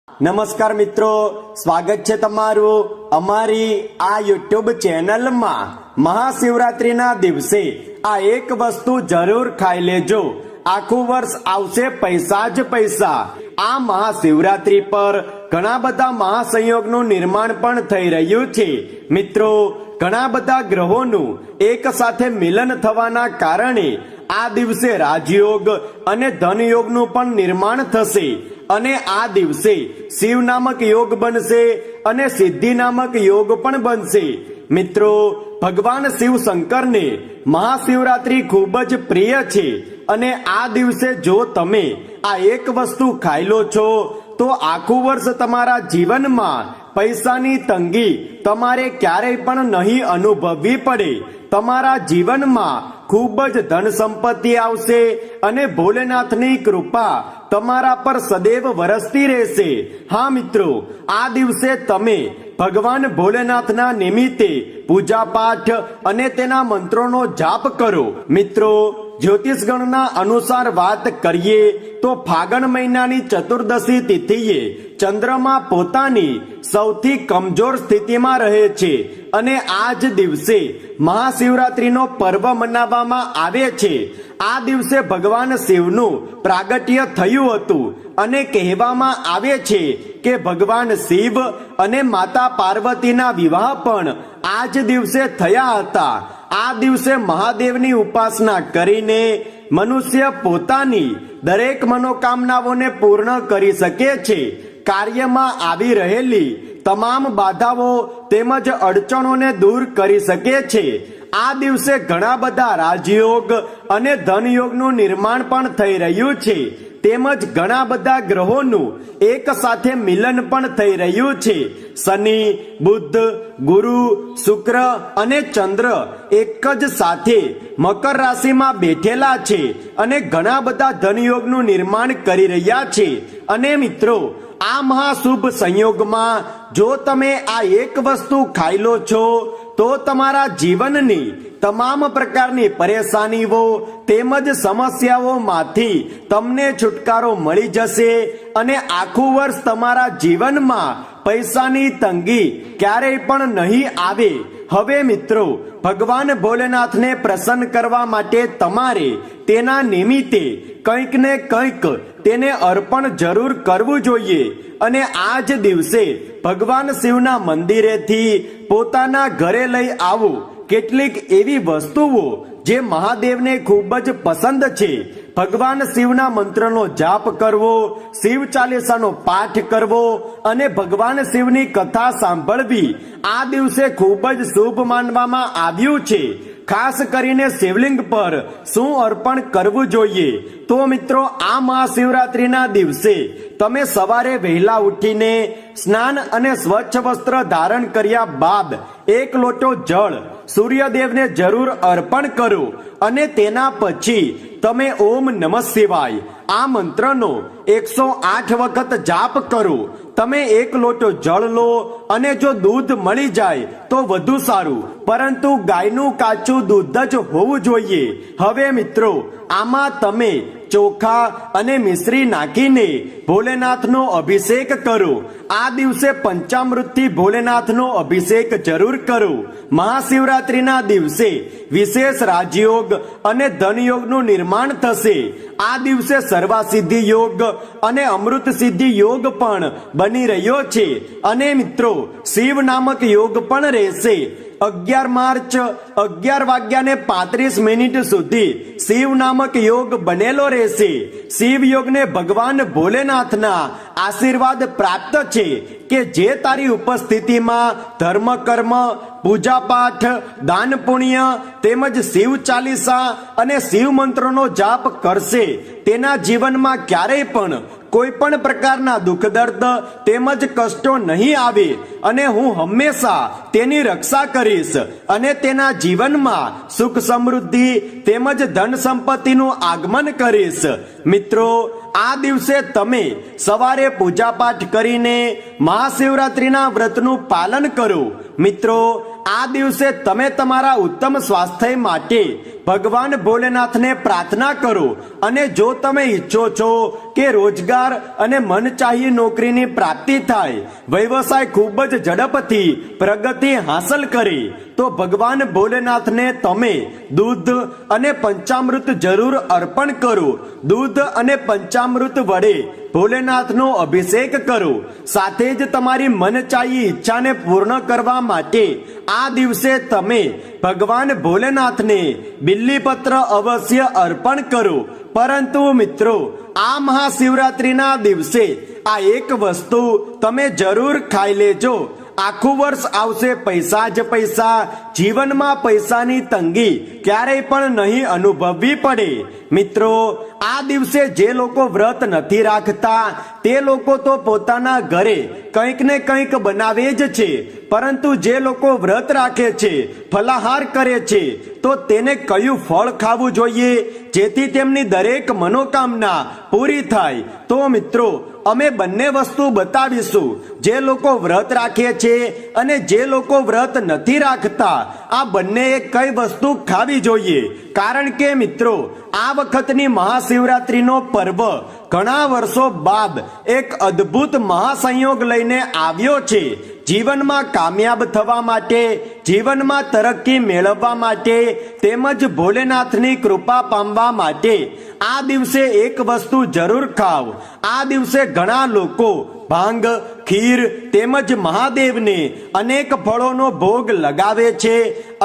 નમસ્કાર મિત્રો, સ્વાગત છે તમારું અમારી આ યુટ્યુબ ચેનલમાં। મહાશિવરાત્રિના દિવસે આ એક વસ્તુ જરૂર ખાઈ લેજો, આખું વર્ષ આવશે પૈસા જ પૈસા। આ મહાશિવરાત્રિ પર ઘણા બધા મહાસંયોગનું નિર્માણ પણ થઈ રહ્યું છે। મિત્રો, ઘણા બધા ગ્રહોનું એક સાથે મિલન થવાના કારણે આ દિવસે રાજયોગ અને ધનયોગનું પણ નિર્માણ થશે અને આ દિવસે શિવ નામક યોગ બનશે અને સિદ્ધિ નામક યોગ પણ બનશે। મિત્રો, ભગવાન શિવ શંકરને મહાશિવરાત્રિ ખૂબ જ પ્રિય છે અને આ દિવસે જો તમે આ એક વસ્તુ ખાઈ લો છો તો આખું વર્ષ તમારા જીવનમાં પૈસાની તંગી તમારે ક્યારેય પણ નહીં અનુભવવી પડે। તમારા જીવનમાં ખૂબ જ ધન સંપત્તિ આવશે અને ભોલેનાથની કૃપા તમારા પર સદૈવ વરસતી રહેશે। હા મિત્રો, આ દિવસે તમે ભગવાન ભોલેનાથના નિમિત્તે પૂજા પાઠ અને તેના મંત્રોનો જાપ કરો। મિત્રો, જ્યોતિષ ગણના અનુસાર વાત કરીએ તો ફાગણ મહિનાની ચતુર્દશી તિથિએ ચંદ્રમા પોતાની સૌથી કમજોર સ્થિતિમાં રહે છે અને આ જ દિવસે મહાશિવરાત્રિનો પર્વ મનાવવામાં આવે છે। આ દિવસે ભગવાન શિવનું પ્રાગટ્ય થયું હતું અને કહેવામાં આવે છે કે ભગવાન શિવ અને માતા પાર્વતીના વિવાહ પણ આ જ દિવસે થયા હતા। આ દિવસે મહાદેવની ઉપાસના કરીને મનુષ્ય પોતાની દરેક મનોકામનાઓને પૂર્ણ કરી શકે છે। કાર્યમાં આવી રહેલી તમામ બાધાઓ તેમજ અડચણોને દૂર કરી શકે છે। આ દિવસે ઘણા બધા રાજયોગ અને ધનયોગનું નિર્માણ પણ થઈ રહ્યું છે તેમજ ઘણા બધા ગ્રહોનું એક સાથે મિલન પણ થઈ રહ્યું છે। શનિ, બુધ, ગુરુ, શુક્ર અને ચંદ્ર એક જ સાથે મકર રાશિમાં બેઠેલા છે અને ઘણા બધા ધનયોગનું નિર્માણ કરી રહ્યા છે। અને મિત્રો, આ મહાશુભ સંયોગમાં જો તમે આ એક વસ્તુ ખાઈ લો છો તો તમારા જીવનની તમામ પ્રકારની પરેશાનીઓ તેમજ સમસ્યાઓમાંથી તમને છુટકારો મળી જશે અને આખું વર્ષ તમારા જીવનમાં પૈસાની તંગી ક્યારેય પણ નહીં આવે। હવે મિત્રો, ભગવાન ભોલેનાથને પ્રસન્ન કરવા માટે તમારે તેના નિમિત્તે કંઈક ને કંઈક તેને અર્પણ જરૂર કરવું જોઈએ અને આ જ દિવસે ભગવાન શિવના મંદિરેથી પોતાના ઘરે લઈ આવો કેટલીક એવી વસ્તુઓ જે મહાદેવને ખૂબ જ પસંદ છે। ભગવાન શિવના મંત્રનો જાપ કરવો, શિવ ચાલીસાનો પાઠ કરવો અને ભગવાન શિવની કથા સાંભળવી આ દિવસે ખૂબ જ શુભ માનવામાં આવ્યું છે। ખાસ કરીને શિવલિંગ પર શું અર્પણ કરવું જોઈએ તો મિત્રો, આ મહાશિવરાત્રિના દિવસે તમે સવારે વહેલા ઉઠીને સ્નાન અને સ્વચ્છ વસ્ત્ર ધારણ કર્યા બાદ એક લોટો જળ સૂર્યદેવને જરૂર અર્પણ કરો અને તેના પછી તમે ઓમ નમઃ શિવાય આ મંત્રનો 108 વખત જાપ કરો। તમે એક લોટો જળ લો અને જો દૂધ મળી જાય તો વધુ સારું, પરંતુ ગાયનું કાચું દૂધ જ હોવું જોઈએ। હવે મિત્રો, આમાં તમે ચોખા અને મિશ્રી નાખીને ભોલેનાથનો અભિષેક કરો। આ દિવસે પંચામૃતથી ભોલેનાથનો અભિષેક જરૂર કરો। મહાશિવરાત્રિના દિવસે વિશેષ રાજયોગ અને ધનયોગનું નિર્માણ થશે। આ દિવસે સર્વાસિદ્ધિ યોગ અને અમૃત સિદ્ધિ યોગ પણ બની રહ્યો છે અને મિત્રો, શિવ નામક યોગ પણ રહેશે। 11 માર્ચ 11:35 સુધી શિવ નામક યોગ બનેલો રહેશે। શિવ યોગને ભગવાન ભોલેનાથના આશીર્વાદ પ્રાપ્ત છે કે જે તારી ઉપસ્થિતિમાં ધર્મ કર્મ, પૂજા પાઠ, દાન પુણ્ય તેમજ શિવ ચાલીસા અને શિવ મંત્રોનો જાપ કરશે તેના જીવનમાં ક્યારેય પણ કોઈ પણ પ્રકારના દુઃખ દર્દ તેમજ કષ્ટો નહીં આવે અને હું હંમેશા તેની રક્ષા કરીશ અને તેના જીવનમાં સુખ સમૃદ્ધિ તેમજ ધન સંપત્તિનું આગમન કરીશ। મિત્રો, આ દિવસે તમે સવારે પૂજા પાઠ કરીને મહાશિવરાત્રિના વ્રતનું પાલન કરો। મિત્રો, આ દિવસે તમે તમારા ઉત્તમ સ્વાસ્થ્ય માટે ભગવાન ભોલેનાથને પ્રાર્થના કરો અને જો તમે ઈચ્છો છો કે રોજગાર અને મનચાહી નોકરીની પ્રાપ્તિ થાય, વ્યવસાય ખૂબ જ ઝડપથી પ્રગતિ હાંસલ કરે, તો ભગવાન ભોલેનાથને તમે દૂધ અને પંચામૃત જરૂર અર્પણ કરો. દૂધ અને પંચામૃત વડે ભોલેનાથનો અભિષેક કરો. સાથે જ તમારી મનચાહી ઈચ્છાને પૂર્ણ કરવા માટે આ દિવસે તમે ભગવાન ભોલેનાથને બિલ્લીપત્ર અવશ્ય અર્પણ કરો. પરંતુ મિત્રો, આ મહાશિવરાત્રિના દિવસે આ એક વસ્તુ તમે જરૂર ખાઈ લેજો. આખું વર્ષ આવશે પૈસા જ પૈસા, જીવનમાં પૈસાની તંગી ક્યારેય પણ નહીં અનુભવવી પડે. મિત્રો, આ દિવસે જે લોકો વ્રત નથી રાખતા તે લોકો તો પોતાના ઘરે કંઈક ને કંઈક બનાવે જ છે, પરંતુ જે લોકો વ્રત રાખે છે, ફલાહાર કરે છે, તો તેને કયું ફળ ખાવું જોઈએ જેથી તેમની દરેક મનોકામના પૂરી થાય? તો મિત્રો, અમે બંને વસ્તુ બતાવીશું. જે લોકો વ્રત રાખે છે અને જે લોકો વ્રત નથી રાખતા, આ બંને કઈ વસ્તુ ખાવી જોઈએ. કારણ કે મિત્રો, આ વખતની મહાશિવરાત્રિનો પર્વ ઘણા વર્ષો બાદ એક અદ્ભુત મહાસંયોગ લઈને આવ્યો છે. જીવનમાં કામયાબ થવા માટે, જીવનમાં તરક્કી મેળવવા માટે, તેમજ ભોલેનાથની કૃપા પામવા માટે આ દિવસે એક વસ્તુ જરૂર ખાવ. આ દિવસે ઘણા લોકો ભાંગ, ખીર તેમજ મહાદેવને અનેક ફળોનો ભોગ લગાવે છે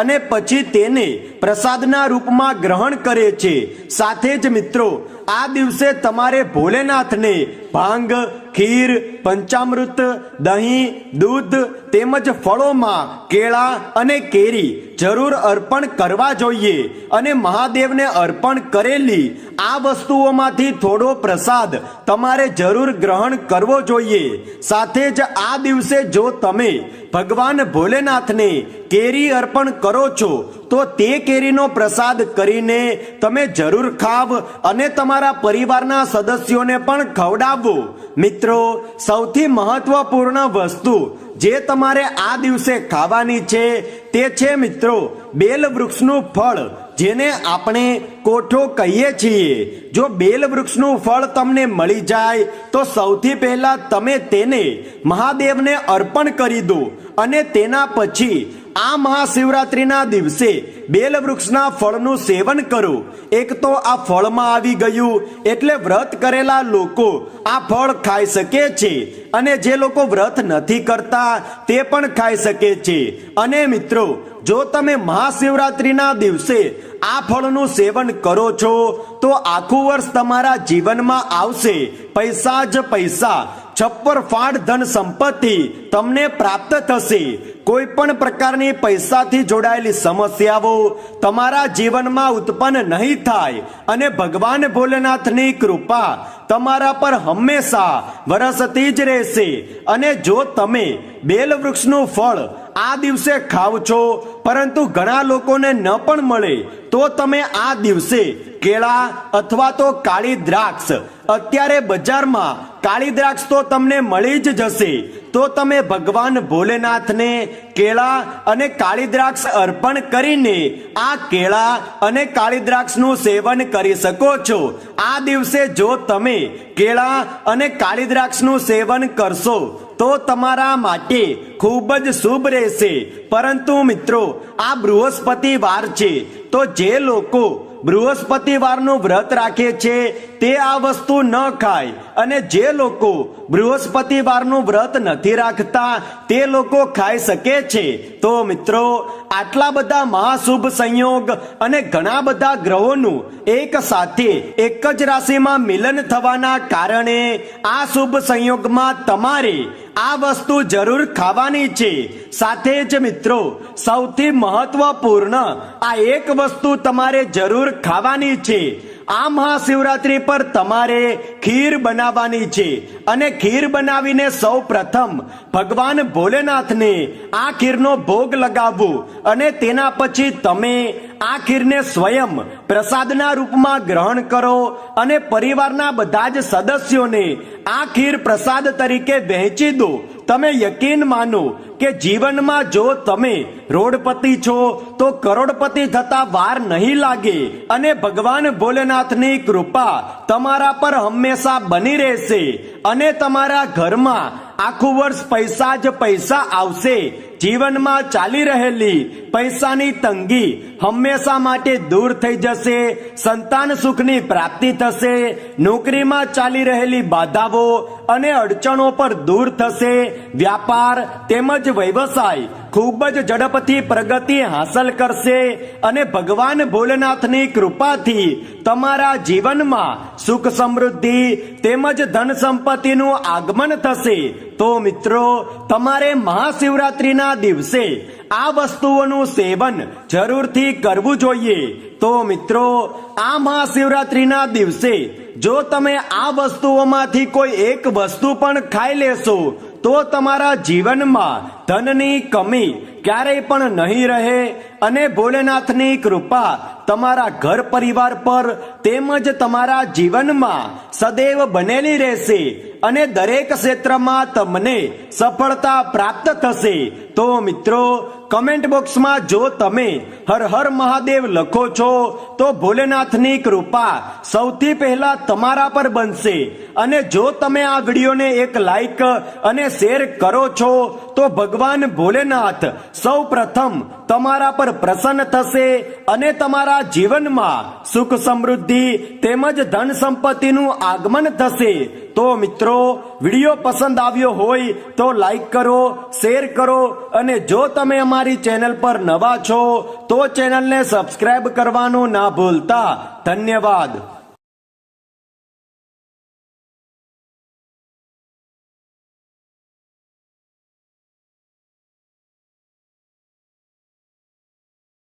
અને પછી તેને પ્રસાદના રૂપમાં ગ્રહણ કરે છે. સાથે જ મિત્રો, આ દિવસે તમારે ભોલેનાથને ભાંગ, ખીર, પંચામૃત, દહીં, દૂધ તેમજ ફળોમાં કેળા અને કેરી જરૂર અર્પણ કરવા જોઈએ. અને મહાદેવને અર્પણ કરેલી આ વસ્તુઓમાંથી થોડો પ્રસાદ તમારે જરૂર ગ્રહણ કરવો જોઈએ. સાથે જ આ દિવસે જો તમે ભગવાન ભોલેનાથને કેરી અર્પણ કરો છો તો તે કેરીનો પ્રસાદ કરીને તમે જરૂર ખાવ અને તમારા પરિવારના સદસ્યોને પણ ખવડાવવો. મિત્રો, સૌથી મહત્વપૂર્ણ વસ્તુ જે તમારે આ દિવસે ખાવાની છે તે છે મિત્રો બેલ વૃક્ષનું ફળ, જેને આપણે કોઠો કહીએ છીએ. જો બેલ વૃક્ષનું ફળ તમને મળી જાય તો સૌથી પહેલા તમે તેને મહાદેવને અર્પણ કરી દો અને તેના પછી આ મહાશિવરાત્રિના દિવસે બેલ વૃક્ષના ફળનું સેવન કરો. એક તો આ ફળમાં આવી ગયું એટલે વ્રત કરેલા લોકો આ ફળ ખાઈ શકે છે અને જે લોકો વ્રત નથી કરતા તે પણ ખાઈ શકે છે. અને મિત્રો, જો તમે મહાશિવરાત્રિના દિવસે આ ફળનું સેવન કરો છો તો આખું વર્ષ તમારા જીવનમાં આવશે પૈસા જ પૈસા. છપ્પર ફાડ ધન સંપત્તિ તમને પ્રાપ્ત થશે. કોઈ પણ પ્રકારની પૈસાથી જોડાયેલી સમસ્યાઓ તમારા જીવનમાં ઉત્પન્ન નહીં થાય અને ભગવાન ભોલેનાથની કૃપા તમારા પર હંમેશા વરસતી જ રહેશે. અને જો તમે બેલ વૃક્ષનું ફળ આ દિવસે ખાવ છો પરંતુ ઘણા લોકોને ન પણ મળે તો તમે આ દિવસે કેળા અથવા તો કાળી દ્રાક્ષ, અત્યારે બજારમાં કાળી દ્રાક્ષ તો તમને મળી જ જશે, તો તમે ભગવાન ભોલેનાથને કેળા અને કાળી દ્રાક્ષ અર્પણ કરીને આ કેળા અને કાળી દ્રાક્ષનું સેવન કરી શકો છો. આ દિવસે જો તમે કેળા અને કાળી દ્રાક્ષનું સેવન કરશો તો તમારા માટે ખૂબ જ શુભ રહેશે. પરંતુ મિત્રો, આ બૃહસ્પતિવાર છે, તો જે લોકો બૃહસ્પતિવારનું વ્રત રાખે છે તે આ વસ્તુ ન ખાય અને જે લોકો બૃહસ્પતિવારનું વ્રત નથી રાખતા તે લોકો ખાઈ શકે છે. તો મિત્રો, આટલા બધા મહાશુભ સંયોગ અને ઘણા બધા ગ્રહોનું એક સાથે એક જ રાશિમાં મિલન થવાના કારણે આ શુભ સંયોગમાં તમારે આ વસ્તુ જરૂર ખાવાની છે. સાથે જ મિત્રો, સૌથી મહત્વપૂર્ણ આ એક વસ્તુ તમારે જરૂર ખાવાની છે. આ મહાશિવરાત્રિ પર તમારે ખીર બનાવવાની છે અને ખીર બનાવીને સૌ પ્રથમ ભગવાન ભોલેનાથને આ ખીરનો ભોગ લગાવવો અને તેના પછી તમે આ ખીરને સ્વયં પ્રસાદના રૂપમાં ગ્રહણ કરો અને પરિવારના બધા જ સદસ્યોને આ ખીર પ્રસાદ તરીકે વહેંચી દો. તમે યકીન માનો કે જીવનમાં જો તમે રોડપતિ છો તો કરોડપતિ થતા વાર નહીં લાગે અને ભગવાન ભોલેનાથની કૃપા તમારા પર હંમેશા બની રહેશે અને તમારા ઘરમાં આખું વર્ષ પૈસા જ પૈસા આવશે। જીવનમાં ચાલી રહેલી પૈસાની તંગી હંમેશા માટે દૂર થઈ જશે, સંતાન સુખની પ્રાપ્તિ થશે, નોકરીમાં ચાલી રહેલી બાધાઓ અને અડચણો પર દૂર થશે, વ્યાપાર તેમજ વ્યવસાય ખૂબ જ ઝડપથી પ્રગતિ હાંસલ કરશે અને ભગવાન ભોલેનાથની કૃપાથી તમારા જીવનમાં સુખ સમૃદ્ધિ તેમજ ધન સંપત્તિનું આગમન થશે। તો મિત્રો, તમારે મહાશિવરાત્રિના દિવસે આ વસ્તુઓનું સેવન જરૂરથી કરવું જોઈએ। તો મિત્રો, આ મહાશિવરાત્રિના દિવસે જો તમે આ વસ્તુઓમાંથી કોઈ એક વસ્તુ પણ ખાઈ લેશો તો તમારા જીવનમાં ધનની કમી ક્યારેય પણ નહીં રહે અને ભોલેનાથની કૃપા તમારા ઘર પરિવાર પર તેમજ તમારા જીવનમાં સદૈવ બનેલી રહેશે અને દરેક ક્ષેત્રમાં તમને સફળતા પ્રાપ્ત થશે। તો મિત્રો, કમેન્ટ બોક્સમાં જો તમે હર હર મહાદેવ લખો છો તો ભોલેનાથની કૃપા સૌથી પહેલા તમારા પર બનશે અને જો તમે આ વિડીયોને એક લાઈક અને શેર કરો છો તો ભગવાન ભોલેનાથ સૌ પ્રથમ તમારા પર પ્રસન્ન થશે અને તમારા જીવનમાં સુખ સમૃદ્ધિ તેમજ ધન સંપત્તિનું આગમન થશે। તો મિત્રો, વિડીયો પસંદ આવ્યો હોય તો લાઈક કરો, શેર કરો અને જો તમે અમારી ચેનલ પર નવા છો તો ચેનલને સબસ્ક્રાઇબ કરવાનું ના ભૂલતા। ધન્યવાદ।